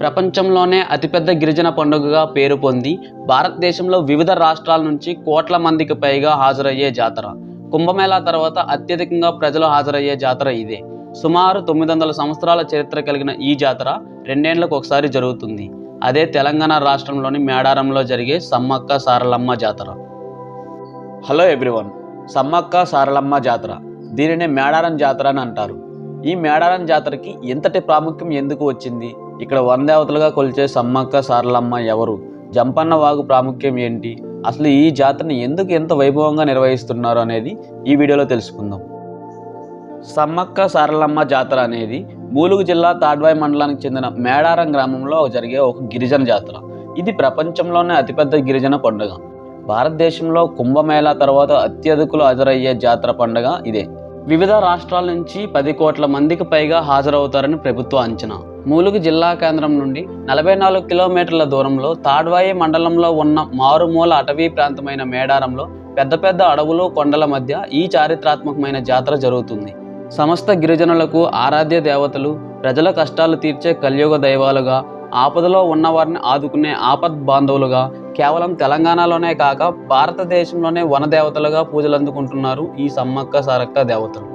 ప్రపంచంలోనే అతిపెద్ద గిరిజన పండుగగా పేరు పొంది భారతదేశంలో వివిధ రాష్ట్రాల నుంచి కోట్ల మందికి పైగా హాజరయ్యే జాతర. కుంభమేళా తర్వాత అత్యధికంగా ప్రజలు హాజరయ్యే జాతర ఇదే. సుమారు 900 సంవత్సరాల చరిత్ర కలిగిన ఈ జాతర రెండేళ్లకు ఒకసారి జరుగుతుంది. అదే తెలంగాణ రాష్ట్రంలోని మేడారంలో జరిగే సమ్మక్క సారలమ్మ జాతర. హలో ఎవ్రీవన్, సమ్మక్క సారలమ్మ జాతర, దీనినే మేడారం జాతర అని అంటారు. ఈ మేడారం జాతరకి ఎంతటి ప్రాముఖ్యం ఎందుకు వచ్చింది? ఇక్కడ వనదేవతలుగా కొలిచే సమ్మక్క సారలమ్మ ఎవరు? జంపన్న వాగు ప్రాముఖ్యం ఏంటి? అసలు ఈ జాతరని ఎందుకు ఎంత వైభవంగా నిర్వహిస్తున్నారు అనేది ఈ వీడియోలో తెలుసుకుందాం. సమ్మక్క సారలమ్మ జాతర అనేది ములుగు జిల్లా తాడ్వాయి మండలానికి చెందిన మేడారం గ్రామంలో జరిగే ఒక గిరిజన జాతర. ఇది ప్రపంచంలోనే అతిపెద్ద గిరిజన పండుగ. భారతదేశంలో కుంభమేళా తర్వాత అత్యధికులు హాజరయ్యే జాతర పండుగ ఇదే. వివిధ రాష్ట్రాల నుంచి 10 కోట్ల మందికి పైగా హాజరవుతారని ప్రభుత్వ అంచనా. ములుగు జిల్లా కేంద్రం నుండి 44 కిలోమీటర్ల దూరంలో తాడ్వాయి మండలంలో ఉన్న మారుమూల అటవీ ప్రాంతమైన మేడారంలో పెద్ద పెద్ద అడవులు, కొండల మధ్య ఈ చారిత్రాత్మకమైన జాతర జరుగుతుంది. సమస్త గిరిజనులకు ఆరాధ్య దేవతలు, ప్రజల కష్టాలు తీర్చే కలియుగ దైవాలుగా, ఆపదలో ఉన్నవారిని ఆదుకునే ఆపద్ బాంధవులుగా, కేవలం తెలంగాణలోనే కాక భారతదేశంలోనే వనదేవతలుగా పూజలందుకుంటున్నారు ఈ సమ్మక్క సారక్క దేవతలు.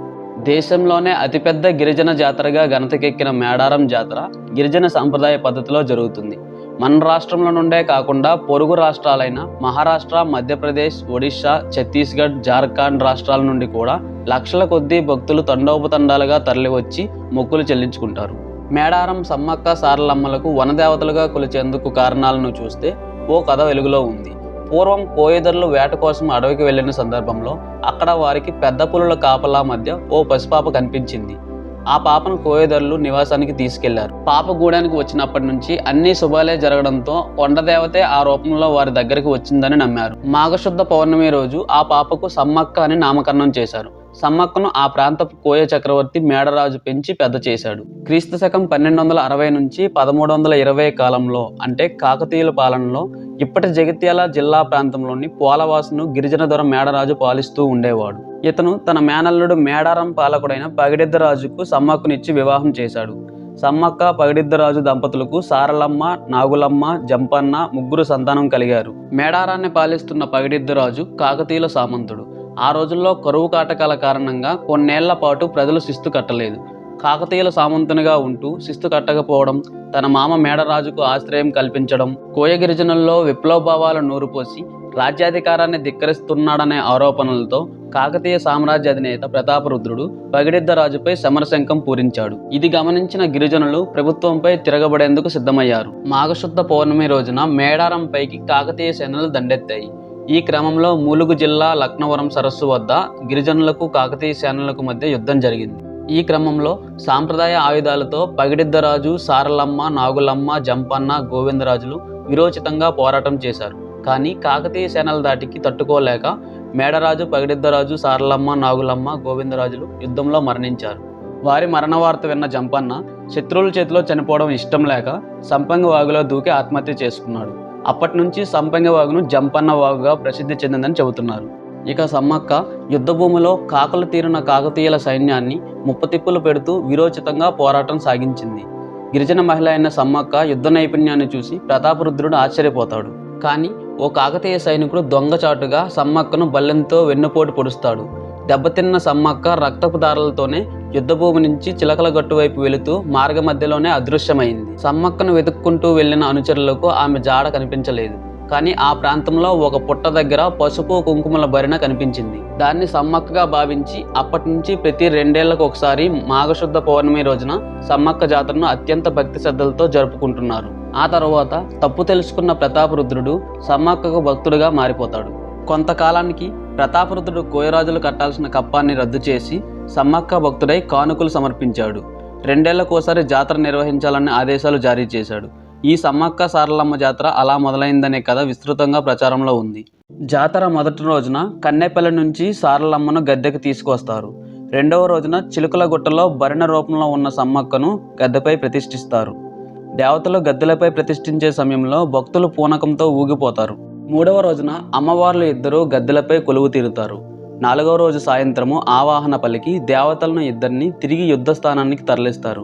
దేశంలోనే అతిపెద్ద గిరిజన జాతరగా ఘనతకెక్కిన మేడారం జాతర గిరిజన సంప్రదాయ పద్ధతిలో జరుగుతుంది. మన రాష్ట్రంలో నుండే కాకుండా పొరుగు రాష్ట్రాలైన మహారాష్ట్ర, మధ్యప్రదేశ్, ఒడిశా, ఛత్తీస్గఢ్, జార్ఖండ్ రాష్ట్రాల నుండి కూడా లక్షల కొద్దీ భక్తులు తండోపతండాలుగా తరలివచ్చి మొక్కులు చెల్లించుకుంటారు. మేడారం సమ్మక్క సారలమ్మలకు వనదేవతలుగా కొలిచేందుకు కారణాలను చూస్తే ఓ కథ వెలుగులో ఉంది. పూర్వం కోయదర్లు వేట కోసం అడవికి వెళ్లిన సందర్భంలో అక్కడ వారికి పెద్ద పులుల కాపలా మధ్య ఓ పసిపాప కనిపించింది. ఆ పాపను కోయదర్లు నివాసానికి తీసుకెళ్లారు. పాప గూడానికి వచ్చినప్పటి నుంచి అన్ని శుభాలే జరగడంతో కొండదేవతే ఆ రూపంలో వారి దగ్గరికి వచ్చిందని నమ్మారు. మాఘశుద్ధ పౌర్ణమి రోజు ఆ పాపకు సమ్మక్క అని నామకరణం చేశారు. సమ్మక్కను ఆ ప్రాంతపు కోయ చక్రవర్తి మేడరాజు పెంచి పెద్ద చేశాడు. క్రీస్తు శకం 1260 నుంచి 1320 కాలంలో, అంటే కాకతీయుల పాలనలో, ఇప్పటి జగిత్యాల జిల్లా ప్రాంతంలోని పోలవాసును గిరిజన దొర మేడరాజు పాలిస్తూ ఉండేవాడు. ఇతను తన మేనల్లుడు మేడారం పాలకుడైన పగిడిద్దరాజుకు సమ్మక్కనిచ్చి వివాహం చేశాడు. సమ్మక్క, పగిడిద్దరాజు దంపతులకు సారలమ్మ, నాగులమ్మ, జంపన్న ముగ్గురు సంతానం కలిగారు. మేడారాన్ని పాలిస్తున్న పగిడిద్దరాజు కాకతీయుల సామంతుడు. ఆ రోజుల్లో కరువు కాటకాల కారణంగా కొన్నేళ్ల పాటు ప్రజలు శిస్తు కట్టలేదు. కాకతీయుల సామంతునిగా ఉంటూ శిస్తు కట్టకపోవడం, తన మామ మేడరాజుకు ఆశ్రయం కల్పించడం, కోయ గిరిజనుల్లో విప్లవభావాల నూరుపోసి రాజ్యాధికారాన్ని ధిక్కరిస్తున్నాడనే ఆరోపణలతో కాకతీయ సామ్రాజ్య అధినేత ప్రతాపరుద్రుడు పగిడిద్దరాజుపై సమరశంఖం పూరించాడు. ఇది గమనించిన గిరిజనులు ప్రభుత్వంపై తిరగబడేందుకు సిద్ధమయ్యారు. మాఘశుద్ధ పౌర్ణమి రోజున మేడారం పైకి కాకతీయ సేనలు దండెత్తాయి. ఈ క్రమంలో ములుగు జిల్లా లక్నవరం సరస్సు వద్ద గిరిజనులకు కాకతీయ సేనలకు మధ్య యుద్ధం జరిగింది. ఈ క్రమంలో సాంప్రదాయ ఆయుధాలతో పగిడిద్దరాజు, సారలమ్మ, నాగులమ్మ, జంపన్న, గోవిందరాజులు విరోచితంగా పోరాటం చేశారు. కానీ కాకతీయ సేనల దాటికి తట్టుకోలేక మేడరాజు, పగిడిద్దరాజు, సారలమ్మ, నాగులమ్మ, గోవిందరాజులు యుద్ధంలో మరణించారు. వారి మరణ వార్త విన్న జంపన్న శత్రువుల చేతిలో చనిపోవడం ఇష్టం లేక సంపంగి వాగులో దూకి ఆత్మహత్య చేసుకున్నాడు. అప్పటి నుంచి సంపంగి వాగును జంపన్న వాగుగా ప్రసిద్ధి చెందిందని చెబుతున్నారు. ఇక సమ్మక్క యుద్ధభూమిలో కాకలు తీరిన కాకతీయుల సైన్యాన్ని ముప్పతిప్పులు పెడుతూ విరోచితంగా పోరాటం సాగించింది. గిరిజన మహిళ అయిన సమ్మక్క యుద్ధ నైపుణ్యాన్ని చూసి ప్రతాపరుద్రుడు ఆశ్చర్యపోతాడు. కానీ ఓ కాకతీయ సైనికుడు దొంగచాటుగా సమ్మక్కను బల్లెంతో వెన్నుపోటు పొడుస్తాడు. దెబ్బతిన్న సమ్మక్క రక్తపు దారాలతోనే యుద్ధభూమి నుంచి చిలకల గట్టు వైపు వెళుతూ మార్గ మధ్యలోనే అదృశ్యమైంది. సమ్మక్కను వెతుక్కుంటూ వెళ్లిన అనుచరులకు ఆమె జాడ కనిపించలేదు. కానీ ఆ ప్రాంతంలో ఒక పుట్ట దగ్గర పసుపు, కుంకుమల భరిణ కనిపించింది. దాన్ని సమ్మక్కగా భావించి అప్పటి నుంచి ప్రతి 2 ఏళ్లకు ఒకసారి మాఘశుద్ధ పౌర్ణమి రోజున సమ్మక్క జాతరను అత్యంత భక్తి శ్రద్ధలతో జరుపుకుంటున్నారు. ఆ తర్వాత తప్పు తెలుసుకున్న ప్రతాపరుద్రుడు సమ్మక్కకు భక్తుడిగా మారిపోతాడు. కొంతకాలానికి ప్రతాపరుద్రుడు కోయరాజులు కట్టాల్సిన కప్పాన్ని రద్దు చేసి సమ్మక్క భక్తుడై కానుకలు సమర్పించాడు. 2 ఏళ్లకోసారి జాతర నిర్వహించాలని ఆదేశాలు జారీ చేశాడు. ఈ సమ్మక్క సారలమ్మ జాతర అలా మొదలైందనే కథ విస్తృతంగా ప్రచారంలో ఉంది. జాతర మొదటి రోజున కన్నెపల్లి నుంచి సారలమ్మను గద్దెకు తీసుకొస్తారు. 2వ రోజున చిలుకల గుట్టలో భరిణ రూపంలో ఉన్న సమ్మక్కను గద్దెపై ప్రతిష్ఠిస్తారు. దేవతలు గద్దెలపై ప్రతిష్ఠించే సమయంలో భక్తులు పూనకంతో ఊగిపోతారు. 3వ రోజున అమ్మవార్లు ఇద్దరు గద్దెలపై కొలువు తీరుతారు. 4వ రోజు సాయంత్రము ఆవాహన పలికి దేవతలను ఇద్దరిని తిరిగి యుద్ధ స్థానానికి తరలిస్తారు.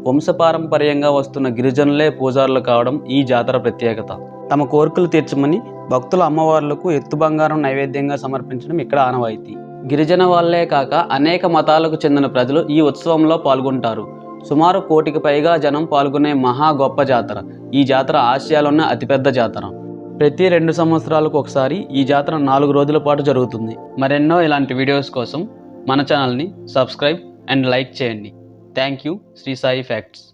వంశపారంపర్యంగా వస్తున్న గిరిజనులే పూజారులు కావడం ఈ జాతర ప్రత్యేకత. తమ కోరికలు తీర్చమని భక్తుల అమ్మవార్లకు ఎత్తు బంగారం నైవేద్యంగా సమర్పించడం ఇక్కడ ఆనవాయితీ. గిరిజన వాళ్లే కాక అనేక మతాలకు చెందిన ప్రజలు ఈ ఉత్సవంలో పాల్గొంటారు. సుమారు 1 కోటికి పైగా జనం పాల్గొనే మహా గొప్ప జాతర. ఈ జాతర ఆసియాలోనే అతిపెద్ద జాతర. ప్రతి 2 సంవత్సరాలకు ఒకసారి ఈ జాతర 4 రోజుల పాటు జరుగుతుంది. మరెన్నో ఇలాంటి వీడియోస్ కోసం మన ఛానల్ని సబ్స్క్రైబ్ అండ్ లైక్ చేయండి. Thank you. Sri Sai facts.